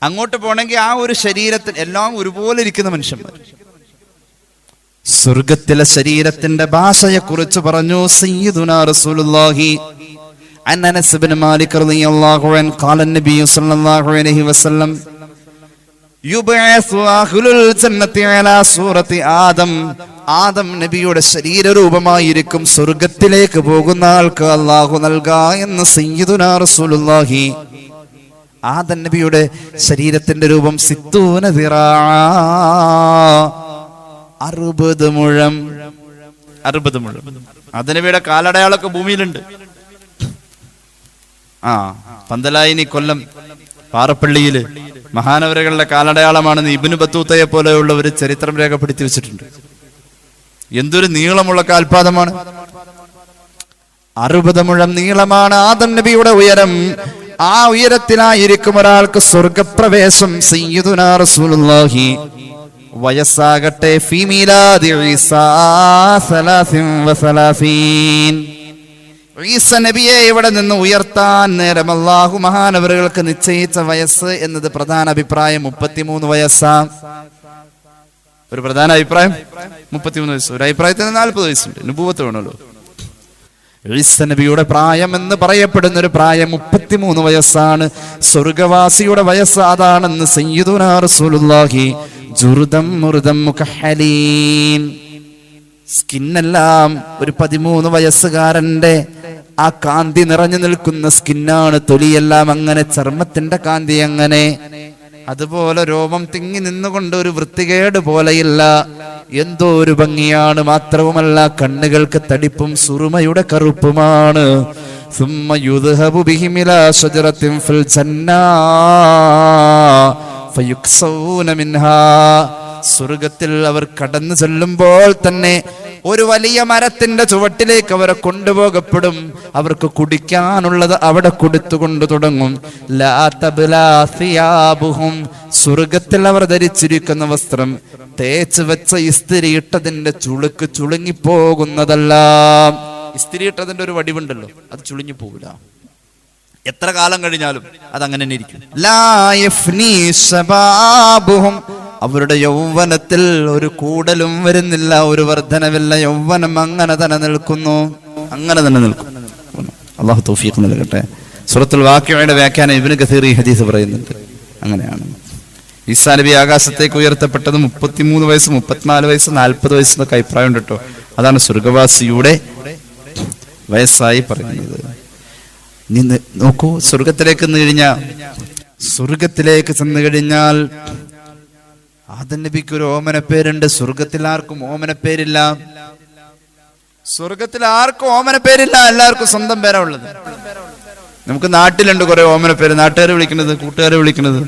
അങ്ങോട്ട് പോണെങ്കിൽ ആ ഒരു ശരീരത്തിൽ എല്ലാം ഒരുപോലെ ഇരിക്കുന്ന മനുഷ്യന്മാർ. സ്വർഗത്തിലെ ശരീരത്തിന്റെ ഭാഷയെ കുറിച്ച് പറഞ്ഞു സയ്യിദുനാ റസൂലുള്ളാഹി عن أنس بن مالك رضي الله عنه قال النبي صلى الله عليه وسلم يبعث أهل الجنة على صورة آدم. ആദം നബിയുടെ ശരീരരൂപമായിരിക്കും സ്വർഗത്തിലേക്ക് പോകുന്ന ആൾക്ക് അല്ലാഹു നൽകാ എന്ന് സയ്യിദുനാ റസൂലുള്ളാഹി. ആദം നബിയുടെ ശരീരത്തിന്റെ രൂപം 60 ദിറാ, 60 മുഴം. 60 മുഴം. ആദം നബിയുടെ കാലടയാളൊക്കെ ഭൂമിയിലുണ്ട്. പന്തലായിനി കൊല്ലം പാറപ്പള്ളിയില് മഹാനവരുകളുടെ കാലടയാളമാണെന്ന് ഇബ്നു ബത്തൂത്തയെ പോലെയുള്ള ഒരു ചരിത്രം രേഖപ്പെടുത്തി വെച്ചിട്ടുണ്ട്. എന്തൊരു നീളമുള്ള കാൽപാദമാണ്! 60 മുഴം നീളമാണ് ആദം നബിയുടെ ഉയരം. ആ ഉയരത്തിലായിരിക്കും ഒരാൾക്ക് സ്വർഗപ്രവേശം. സയ്യിദുനാ റസൂലുള്ളാഹി. വയസ്സാകട്ടെ ഫീ മീലാദി ഈസാ 33. ഈസ നബിയെ ഇവിടെ നിന്ന് ഉയർത്താൻ നേരം അല്ലാഹു മഹാനവറുകൾക്ക് നിശ്ചയിച്ച വയസ്സ് എന്നത് പ്രധാന അഭിപ്രായം 33 വയസ്സാ. ഒരു പ്രധാന അഭിപ്രായം 33 വയസ്സ്. ഒരു അഭിപ്രായത്തിന് 40 വയസ്സുണ്ട്. നുബുവത്ത് വേണമല്ലോ. ഈസ നബിയുടെ പ്രായം എന്ന് പറയപ്പെടുന്ന ഒരു പ്രായം 33 വയസ്സാണ്. സ്വർഗവാസിയുടെ വയസ്സ് അതാണെന്ന് സയ്യിദുനാ റസൂലുള്ളാഹി. ജുർദം മുർദം മുകഹലീൻ. സ്കിന്നെല്ലാം ഒരു 13 വയസ്സുകാരന്റെ ആ കാന്തി നിറഞ്ഞു നിൽക്കുന്ന സ്കിന്നാണ്. തൊലിയെല്ലാം അങ്ങനെ, ചർമ്മത്തിന്റെ കാന്തി അങ്ങനെ. അതുപോലെ രോമം തിങ്ങി നിന്നുകൊണ്ട് ഒരു വൃത്തികേട് പോലെയില്ല, എന്തോ ഒരു ഭംഗിയാണ്. മാത്രവുമല്ല കണ്ണുകൾക്ക് തടിപ്പും സുറുമയുടെ കറുപ്പുമാണ്. ثم يذهب بهم إلى شجرة في الجنة فيكسون منها. സ്വർഗത്തിൽ അവർ കടന്നു ചെല്ലുമ്പോൾ തന്നെ ഒരു വലിയ മരത്തിന്റെ ചുവട്ടിലേക്ക് അവരെ കൊണ്ടുപോകപ്പെടും. അവർക്ക് കുടിക്കാനുള്ളത് അവിടെ കൊടുത്തുകൊണ്ട് തുടങ്ങും. ലാ തബ്ലാ സിയാബുഹും. സ്വർഗത്തിൽ അവർ ധരിച്ചിരിക്കുന്ന വസ്ത്രം തേച്ച് വെച്ച ഇസ്തിരിയിട്ടതിന്റെ ചുളുക്ക് ചുളുങ്ങിപ്പോകുന്നതല്ല. ഇസ്തിരിയിട്ടതിന്റെ ഒരു വടിവുണ്ടല്ലോ, അത് ചുളുങ്ങി പോകില്ല. എത്ര കാലം കഴിഞ്ഞാലും അതങ്ങനെ തന്നെ ഇരിക്കും. ലാ യഫ്നി ശബാബുഹും. അവരുടെ യൗവനത്തിൽ ഒരു കൂടലും വരുന്നില്ല, ഒരു വർധനവില്ല. യൗവനം അങ്ങനെ തന്നെ നിൽക്കുന്നു, അങ്ങനെ തന്നെ നിൽക്കും. അല്ലാഹു തൗഫീഖ് നൽകട്ടെ. സൂറത്തുൽ വാഖിഅയുടെ വ്യാഖ്യാനം ഇബ്നു കസീർ ഈ ഹദീസ് പറയുന്നുണ്ട്. അങ്ങനെയാണ്. ഈസാ നബി ആകാശത്തേക്ക് ഉയർത്തപ്പെട്ടത് 33 വയസ്സ്, 34 വയസ്സ്, 40 വയസ്സ് എന്നൊക്കെ അഭിപ്രായം ഉണ്ട് കേട്ടോ. അതാണ് സ്വർഗവാസിയുടെ വയസ്സായി പറയുന്നത്. നോക്കൂ, സ്വർഗത്തിലേക്ക് ചെന്ന് കഴിഞ്ഞാൽ ആദം നബിക്ക് ഒരു ഓമന പേരുണ്ട്. സ്വർഗത്തിൽ ആർക്കും ഓമന പേരില്ല. എല്ലാവർക്കും സ്വന്തം പേരാ ഉള്ളത്. നമുക്ക് നാട്ടിലുണ്ട് കുറെ ഓമന പേര്, നാട്ടുകാരെ വിളിക്കുന്നത്, കൂട്ടുകാരെ വിളിക്കുന്നത്.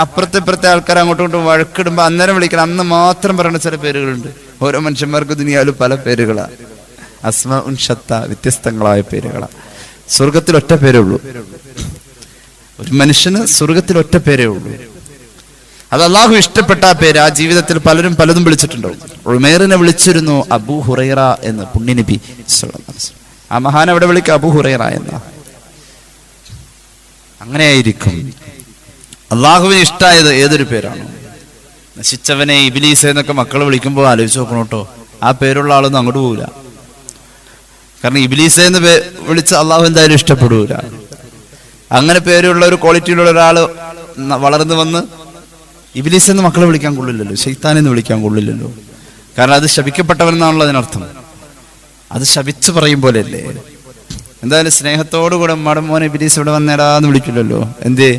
അപ്പുറത്തെ ആൾക്കാർ അങ്ങോട്ടും ഇങ്ങോട്ടും വഴക്കിടുമ്പോ അന്നേരം വിളിക്കണം, അന്ന് മാത്രം പറയുന്ന ചില പേരുകളുണ്ട്. ഓരോ മനുഷ്യന്മാർക്ക് ദുനിയാവിൽ പല പേരുകളാ. അസ്മാ ഉൻ ഷത്ത, വ്യത്യസ്തങ്ങളായ പേരുകളാ. സ്വർഗത്തിൽ ഒറ്റ പേരേ ഉള്ളൂ. ഒരു മനുഷ്യന് സ്വർഗത്തിൽ ഒറ്റ പേരേ ഉള്ളൂ. അത് അള്ളാഹു ഇഷ്ടപ്പെട്ട ആ പേര്. ആ ജീവിതത്തിൽ പലരും പലതും വിളിച്ചിട്ടുണ്ടാവും. ഉമേറിനെ വിളിച്ചിരുന്നു അബൂ ഹുറൈറ എന്ന് പുണ്യനബി. ആ മഹാൻ അവിടെ വിളിക്കുക അബൂ ഹുറൈറ എന്ന. അങ്ങനെയായിരിക്കും അള്ളാഹുവിന് ഇഷ്ടമായത് ഏതൊരു പേരാണോ. നശിച്ചവനെ ഇബ്ലീസ് എന്നൊക്കെ മക്കൾ വിളിക്കുമ്പോൾ ആലോചിച്ച് നോക്കണം കേട്ടോ. ആ പേരുള്ള ആളൊന്നും അങ്ങോട്ട് പോവില്ല. കാരണം ഇബ്ലീസ് എന്ന് വിളിച്ച് അള്ളാഹു എന്തായാലും ഇഷ്ടപ്പെടൂല. അങ്ങനെ പേരുള്ള ഒരു ക്വാളിറ്റിയിലുള്ള ഒരാൾ വളർന്നു വന്ന് ഇബ്ലീസ് എന്ന് മക്കളെ വിളിക്കാൻ കൊള്ളില്ലല്ലോ, ശൈത്താൻ എന്ന് വിളിക്കാൻ കൊള്ളില്ലല്ലോ. കാരണം അത് ശപിക്കപ്പെട്ടവനെന്നാണല്ലോ അതിനർത്ഥം. അത് ശപിച്ച് പറയും പോലെയല്ലേ. എന്തായാലും സ്നേഹത്തോടുകൂടെ ഉമ്മാടെ മോനെ ഇബ്ലീസ് ഇവിടെ വന്നേടാന്ന് വിളിക്കില്ലല്ലോ. എന്തേ?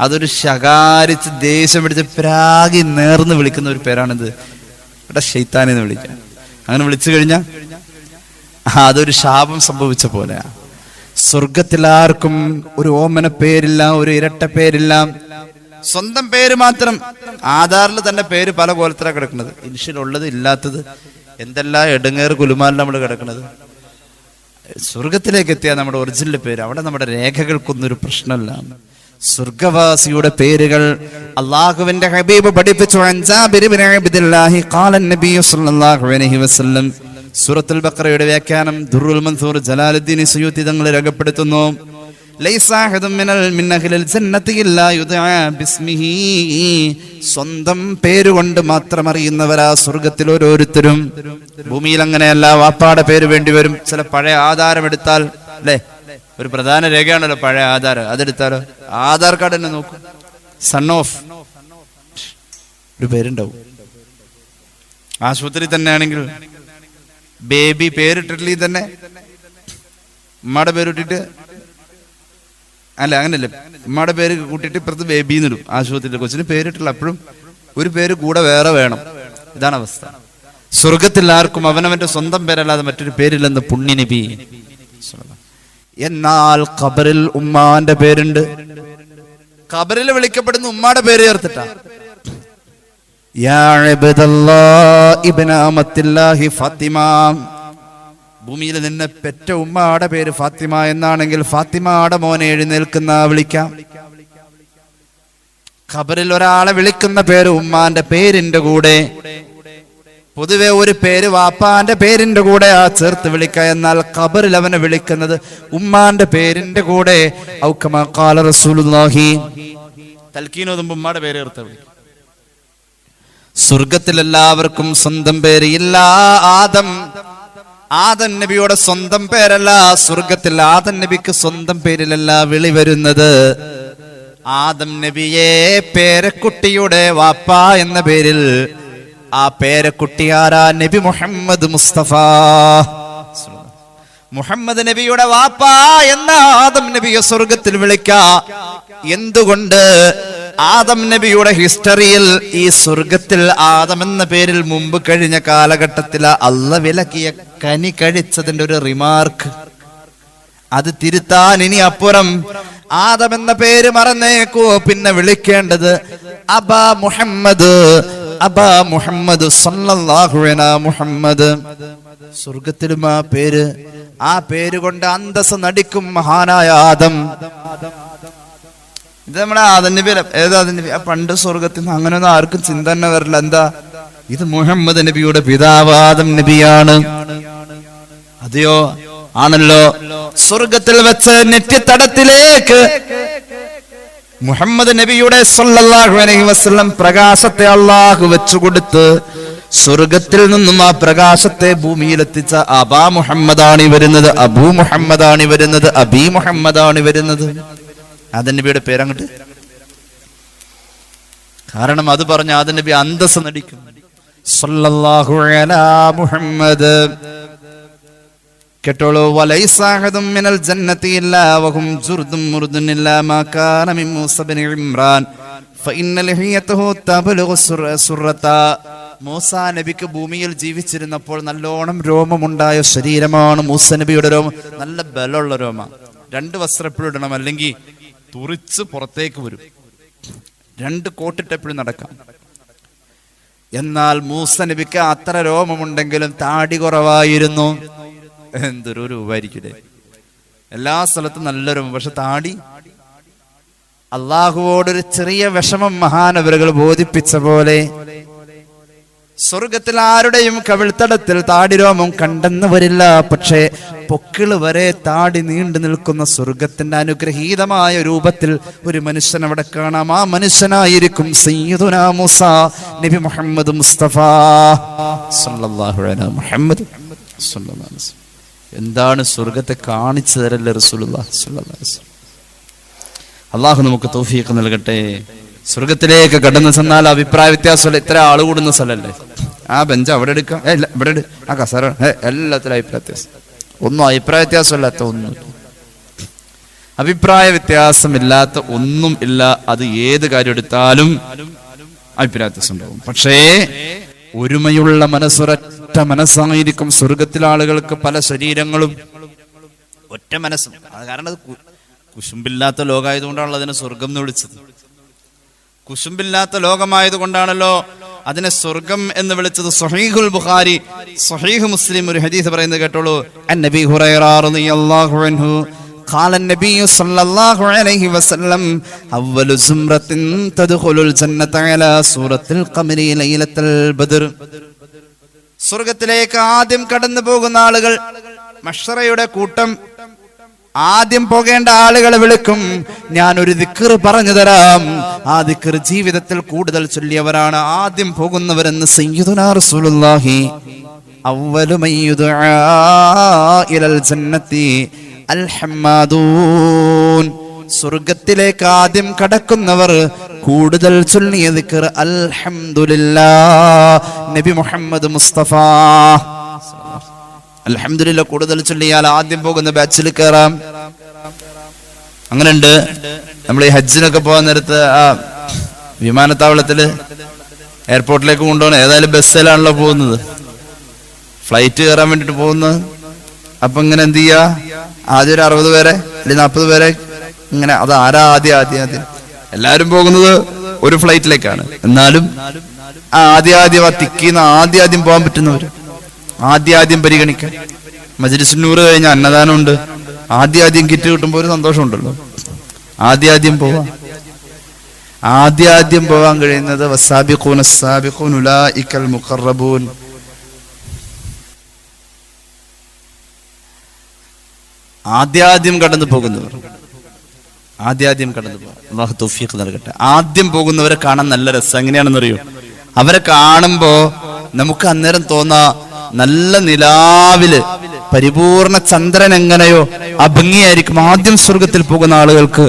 അതൊരു ശകാരിച്ച് ദേഷ്യം പിടിച്ച് പ്രാഗി നേർന്ന് വിളിക്കുന്ന ഒരു പേരാണിത്. ഇവിടെ ശൈത്താൻ എന്ന് വിളിക്കാൻ. അങ്ങനെ വിളിച്ചു കഴിഞ്ഞാൽ അതൊരു ശാപം സംഭവിച്ച പോലെയാ. സ്വർഗത്തിൽ ആർക്കും ഒരു ഓമന പേരില്ല, ഒരു ഇരട്ട പേരില്ല, സ്വന്തം പേര് മാത്രം. ആധാറിൽ തന്നെ പേര് പല കോലത്തിലാണ് കിടക്കുന്നത്. ഇൻഷ്യലുള്ളത് ഇല്ലാത്തത് എന്തെല്ലാം എടുങ്ങേറ് കുലുമാലിൽ നമ്മൾ കിടക്കുന്നത്. സ്വർഗത്തിലേക്ക് എത്തിയാൽ നമ്മുടെ ഒറിജിനൽ പേര്, അവിടെ നമ്മുടെ രേഖകൾക്കൊന്നൊരു പ്രശ്നമല്ല. സ്വർഗവാസിയുടെ പേരുകൾ അള്ളാഹുവിന്റെ ഹബീബ് പഠിപ്പിച്ചു. സൂറത്തുൽ ബഖറയുടെ വ്യാഖ്യാനം ദുർറുൽ മൻസൂർ ജലാലുദ്ദീൻ സുയൂത്തി തങ്ങൾ രേഖപ്പെടുത്തുന്നു. സ്വന്തം പേരുകൊണ്ട് മാത്രം അറിയുന്നവരാ സ്വർഗത്തിൽ ഓരോരുത്തരും. ഭൂമിയിൽ അങ്ങനെയല്ല. വാപ്പാടെ പേര് വേണ്ടി വരും. ചില പഴയ ആധാരം എടുത്താൽ അല്ലെ, ഒരു പ്രധാന രേഖയാണല്ലോ പഴയ ആധാരം. അതെടുത്താലോ ആധാർ കാർഡ് തന്നെ നോക്കും. സൺ ഓഫ് ഒരു പേരുണ്ടാവും. ആശുപത്രി തന്നെ ആണെങ്കിൽ ബേബി പേരിട്ടിട്ടില്ലെങ്കിൽ തന്നെ ഉമ്മയുടെ പേരിട്ടിട്ട്, അല്ല അങ്ങനല്ലേ, ഉമ്മയുടെ പേര് കൂട്ടിയിട്ട് ഇപ്പുറത്ത് ബേബി എന്നിടും. ആശുപത്രിയിലെ കൊച്ചിന് പേരിട്ടില്ല, അപ്പോഴും ഒരു പേര് കൂടെ വേറെ വേണം. ഇതാണ് അവസ്ഥ. സ്വർഗത്തിൽ ആർക്കും അവനവന്റെ സ്വന്തം പേരല്ലാതെ മറ്റൊരു പേരില്ലെന്ന് പുണ്യനബി. എന്നാൽ ഖബറിൽ ഉമ്മാന്റെ പേരുണ്ട്. ഖബറിൽ വിളിക്കപ്പെടുന്ന ഉമ്മാടെ പേര് ചേർത്തിട്ടാ. ഫാത്തിമ, ഭൂമിയിൽ നിന്നെ പെറ്റ ഉമ്മയുടെ പേര് ഫാത്തിമ എന്നാണെങ്കിൽ ഫാത്തിമയുടെ മോനെ എഴുന്നേൽക്കുന്ന വിളിക്കാം. ഖബറിൽ ഒരാളെ വിളിക്കുന്ന പേര് ഉമ്മാന്റെ പേരിന്റെ കൂടെ, പൊതുവെ ഒരു പേര് വാപ്പാന്റെ പേരിന്റെ കൂടെ ആ ചേർത്ത് വിളിക്കുക. എന്നാൽ ഖബറിൽ അവനെ വിളിക്കുന്നത് ഉമ്മാന്റെ പേരിന്റെ കൂടെ. ഔകമാ ഖാല റസൂലുള്ളാഹി, തൽക്കീനോതുമ്പോ ഉമ്മാടെ പേര് ചേർത്ത് വിളിക്കും. സ്വർഗത്തിൽ എല്ലാവർക്കും സ്വന്തം പേര് ഇല്ല. ആദം നബിയുടെ സ്വന്തം പേരല്ല. സ്വർഗത്തിൽ ആദം നബിക്ക് സ്വന്തം പേരിലല്ല വിളി വരുന്നത്. ആദം നബിയെ പേരക്കുട്ടിയുടെ വാപ്പ എന്ന പേരിൽ. ആ പേരക്കുട്ടി ആരാ? നബി മുഹമ്മദ് മുസ്തഫ. മുഹമ്മദ് നബിയുടെ വാപ്പ എന്ന ആദം നബിയെ സ്വർഗത്തിൽ വിളിക്കാ. എന്തുകൊണ്ട്? ആദം നബിയുടെ ഹിസ്റ്ററിയിൽ ഈ സ്വർഗത്തിൽ ആദം എന്ന പേരിൽ മുമ്പ് കഴിഞ്ഞ കാലഘട്ടത്തിൽ അള്ളാഹ് വിലക്കിയ കനി കഴിച്ചതിന്റെ ഒരു റിമാർക്ക്. അത് തിരുത്താൻ ഇനി അപ്പുറം ആദം എന്ന പേര് മറന്നേക്കൂ. പിന്നെ വിളിക്കേണ്ടത് അബാ മുഹമ്മദ്, അബാ മുഹമ്മദ് സല്ലല്ലാഹു അലൈഹി മുഹമ്മദ്. സ്വർഗത്തിലും ആ പേര് കൊണ്ട് അന്തസ് നടിക്കും മഹാനായ ആദം. ഇത് നമ്മുടെ ആദം നബി. ഏതാ ആദം നബി? പണ്ട് സ്വർഗത്തിൽ നിന്ന് അങ്ങനെയൊന്നും ആർക്കും ചിന്ത തന്നെ വരില്ല. എന്താ ഇത്? മുഹമ്മദ് നബിയുടെ പിതാവ് ആദം നബിയാണ്. അതെയോ? ആണല്ലോ. സ്വർഗത്തിൽ വെച്ച് നെറ്റിത്തടത്തിലേക്ക് മുഹമ്മദ് നബിയുടെ സല്ലല്ലാഹു അലൈഹി വസല്ലം പ്രകാശത്തെ അള്ളാഹു വെച്ചുകൊടുത്ത് സ്വർഗത്തിൽ നിന്നും ആ പ്രകാശത്തെ ഭൂമിയിലെത്തിച്ച അബാ മുഹമ്മദാണ് വരുന്നത്, അബൂ മുഹമ്മദാണ് വരുന്നത്, അബി മുഹമ്മദാണ് വരുന്നത്. ആദം നബിയുടെ പേരങ്ങോട്ട് കാരണം അത് പറഞ്ഞ ആദം നബി അന്തസ്സ് നടിക്കും. സല്ലല്ലാഹു അലാ മുഹമ്മദ്. കേട്ടോളൂ, വലൈസ അഹദും മിനൽ ജന്നതി ഇല്ലാ വഹും ജുർദും മുർദുൻ ഇല്ലാ മാ കാന മിൻ മൂസ ഇബ്നു ഇമ്രാൻ ഫഇന്ന ലഹിയതഹു തബ്ലുഗു സുറത. മൂസാ നബിക്ക് ഭൂമിയിൽ ജീവിച്ചിരുന്നപ്പോൾ നല്ലോണം രോമമുണ്ടായ ശരീരമാണ് മൂസ നബിയുടെ രോമം. നല്ല ബലമുള്ള രോമ. 2 വസ്ത്രം എപ്പോഴും ഇടണം, അല്ലെങ്കിൽ തുറിച്ച് പുറത്തേക്ക് വരും. 2 കോട്ടിട്ട് എപ്പോഴും നടക്കാം. എന്നാൽ മൂസ നബിക്ക് അത്ര രോമമുണ്ടെങ്കിലും താടി കുറവായിരുന്നു. എന്തൊരു രൂപമായിരിക്കും. എല്ലാ സ്ഥലത്തും നല്ല രോമം, പക്ഷെ താടി. അള്ളാഹുവോടൊരു ചെറിയ വിഷമം മഹാനവരുകൾ ബോധിപ്പിച്ച പോലെ സ്വർഗത്തിൽ ആരുടെയും കവിൾത്തടത്തിൽ താടിരോമം കണ്ടെന്ന് വരില്ല. പക്ഷേ പൊക്കിള് വരെ താടി നീണ്ടു നിൽക്കുന്ന സ്വർഗത്തിന്റെ അനുഗ്രഹീതമായ രൂപത്തിൽ ഒരു മനുഷ്യൻ അവിടെ കാണാം. ആ മനുഷ്യനായിരിക്കും സയ്യിദുനാ മൂസ നബി മുഹമ്മദ് മുസ്തഫ സല്ലല്ലാഹു അലൈഹി മുഹമ്മദ് സല്ലല്ലാഹു അലൈഹി വസല്ലം. എന്താണ് സ്വർഗത്തെ കാണിച്ചു തരല്ലേ റസൂലുള്ളാഹി സ്വല്ലല്ലാഹു അലൈഹി വസല്ലം. അള്ളാഹു നമുക്ക് തൗഫീഖ് നൽകട്ടെ. സ്വർഗത്തിലേക്ക് കടന്നു ചെന്നാൽ അഭിപ്രായ വ്യത്യാസമുള്ള ഇത്ര ആള് കൂടുന്ന സ്ഥലമല്ലേ. ആ ബെഞ്ച് അവിടെ എടുക്കാം, ഇവിടെ ആ കസേര, എല്ലാത്തിലും അഭിപ്രായ വ്യത്യാസം. ഒന്നും അഭിപ്രായ വ്യത്യാസമില്ലാത്ത ഒന്നും, അഭിപ്രായ വ്യത്യാസമില്ലാത്ത ഒന്നും ഇല്ല. അത് ഏത് കാര്യം എടുത്താലും അഭിപ്രായ വ്യത്യാസം ഉണ്ടാവും. പക്ഷേ ഒരുമയുള്ള മനസ്സൊരൊറ്റ മനസ്സായിരിക്കും. സ്വർഗത്തിലെ ആളുകൾക്ക് പല ശരീരങ്ങളും ഒറ്റ മനസ്സും. അത് കാരണം അത് കുശുമ്പില്ലാത്ത ലോകമായതുകൊണ്ടാണല്ലോ അതിനെ സ്വർഗം എന്ന് വിളിച്ചത്. കുശുമ്പില്ലാത്ത ലോകമായതുകൊണ്ടാണല്ലോ അതിനെ സ്വർഗം എന്ന് വിളിച്ചത്. സ്വഹീഹുൽ ബുഖാരി, സ്വഹീഹ് മുസ്ലിം ഒരു ഹദീസ് പറയുന്നത് കേട്ടോളൂ. അന്നബി ഹുറൈറ റളിയല്ലാഹു അൻഹു قال النبي صلى الله عليه وسلم أول زمرة تدخل الجنة على سورة القمر ليلة البدر. സ്വർഗത്തിലേക്ക് ആദ്യം കടന്നു പോകുന്ന ആളുകൾ, മഹ്ശറയുടെ കൂട്ടം, ആദ്യം പോകേണ്ട ആളുകളെ വിളിക്കും. ഞാൻ ഒരു ദിക്ർ പറഞ്ഞു തരാം, ആ ദിക്ർ ജീവിതത്തിൽ കൂടുതൽ ചൊല്ലിയവരാണ് ആദ്യം പോകുന്നവരെന്ന് സയ്യിദുനാ റസൂലുള്ളാഹി. അവ്വലു മൻ യുദ്ആ ഇലൽ ജന്നത്തി അൽ ഹമ്മാദൂൻ. സ്വർഗത്തിലേക്ക് ആദ്യം കടക്കുന്നവർ കൂടുതൽ ചൊല്ലിയ ദിക്ർ അൽഹംദുലില്ലാഹ് നബി മുഹമ്മദ് മുസ്തഫ. അൽഹംദുലില്ലാഹ് കൂടുതൽ ചൊല്ലിയാൽ ആദ്യം പോകുന്ന ബാച്ചിൽ കയറാം. അങ്ങനെയുണ്ട്. നമ്മൾ ഈ ഹജ്ജിനൊക്കെ പോകാൻ നേരത്ത് ആ വിമാനത്താവളത്തില് എയർപോർട്ടിലേക്ക് കൊണ്ടുപോകണം. ഏതായാലും ബസ്സിലാണല്ലോ പോകുന്നത്, ഫ്ലൈറ്റ് കയറാൻ വേണ്ടിട്ട് പോകുന്നത്. അപ്പൊ ഇങ്ങനെ എന്ത് ചെയ്യാ, ആദ്യം ഒരു 60 പേരെ അല്ലെങ്കിൽ 40 പേരെ ഇങ്ങനെ. അത് ആരാ ആദ്യം എല്ലാരും പോകുന്നത് ഒരു ഫ്ലൈറ്റിലേക്കാണ്. എന്നാലും ആദ്യം തിക്കിന്ന് ആദ്യം പോകാൻ പറ്റുന്നവര് ആദ്യം പരിഗണിക്കാൻ. മജ്‌ലിസുൻ നൂർ കഴിഞ്ഞ അന്നദാനം ഉണ്ട്. ആദ്യം കിറ്റ് കിട്ടുമ്പോൾ ഒരു സന്തോഷമുണ്ടല്ലോ. ആദ്യം പോവാൻ കഴിയുന്നത് വസാബിഖൂന സാബിഖൂൻ ഉലൈകൽ മുഖറബൂൻ. ആദ്യം കടന്നു പോകുന്നവർ അല്ലാഹു തൗഫീഖ് നൽകട്ടെ. ആദ്യം പോകുന്നവരെ കാണാൻ നല്ല രസം. എങ്ങനെയാണെന്നറിയോ? അവരെ കാണുമ്പോ നമുക്ക് അന്നേരം തോന്നാ നല്ല നിലാവില് പരിപൂർണ ചന്ദ്രൻ എങ്ങനെയോ ആ ഭംഗിയായിരിക്കും ആദ്യം സ്വർഗത്തിൽ പോകുന്ന ആളുകൾക്ക്.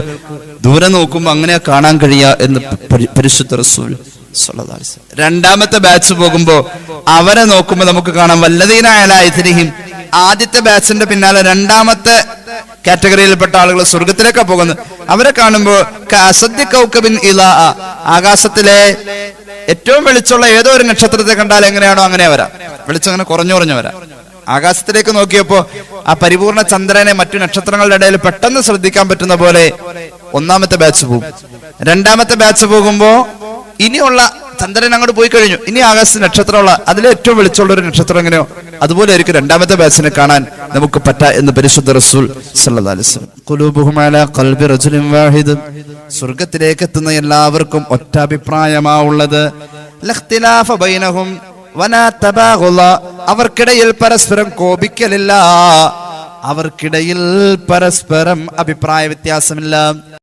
ദൂരെ നോക്കുമ്പോ അങ്ങനെയാ കാണാൻ കഴിയുക എന്ന് പരിശുദ്ധ റസൂൽ സ്വല്ലല്ലാഹു അലൈഹി വസല്ലം. രണ്ടാമത്തെ ബാച്ച് പോകുമ്പോ അവരെ നോക്കുമ്പോ നമുക്ക് കാണാം വല്ലദീന അലാ ഇത്രിഹിം. ആദ്യത്തെ ബാച്ചിന്റെ പിന്നാലെ രണ്ടാമത്തെ കാറ്റഗറിയിൽപ്പെട്ട ആളുകൾ സ്വർഗത്തിലേക്കാ പോകുന്നത്. അവരെ കാണുമ്പോ ആകാശത്തിലെ ഏറ്റവും വെളിച്ചമുള്ള ഏതോ ഒരു നക്ഷത്രത്തെ കണ്ടാൽ എങ്ങനെയാണോ അങ്ങനെ വരാം. വെളിച്ചം അങ്ങനെ കുറഞ്ഞു വരാം. ആകാശത്തിലേക്ക് നോക്കിയപ്പോ ആ പരിപൂർണ ചന്ദ്രനെ മറ്റു നക്ഷത്രങ്ങളുടെ ഇടയിൽ പെട്ടെന്ന് ശ്രദ്ധിക്കാൻ പറ്റുന്ന പോലെ ഒന്നാമത്തെ ബാച്ച് പോകും. രണ്ടാമത്തെ ബാച്ച് പോകുമ്പോ ഇനിയുള്ള ചന്ദ്രൻ അങ്ങോട്ട് പോയി കഴിഞ്ഞു, ഇനി ആകാശത്ത് നക്ഷത്രമുള്ള അതിലെ ഏറ്റവും വെളിച്ചമുള്ള ഒരു നക്ഷത്രം എങ്ങനെയോ അതുപോലെ ആയിരിക്കും രണ്ടാമത്തെ ബാച്ചിനെ കാണാൻ നമുക്ക് പറ്റാ എന്ന് പരിശുദ്ധ റസൂൽ സ്വല്ലല്ലാഹു അലൈഹി വസല്ലം. ഖുലൂബുഹും അലാ ഖൽബി റജുലിൻ വാഹിദ്. സ്വർഗ്ഗത്തിലേക്ക് എത്തുന്ന എല്ലാവർക്കും ഒറ്റ അഭിപ്രായമാവുള്ളത്. ലഖ്തിലാഫ ബൈനഹും വലാ തബാഗുല. അവർക്കിടയിൽ പരസ്പരം കോപിക്കലില്ല, അവർക്കിടയിൽ പരസ്പരം അഭിപ്രായ വ്യത്യാസമില്ല.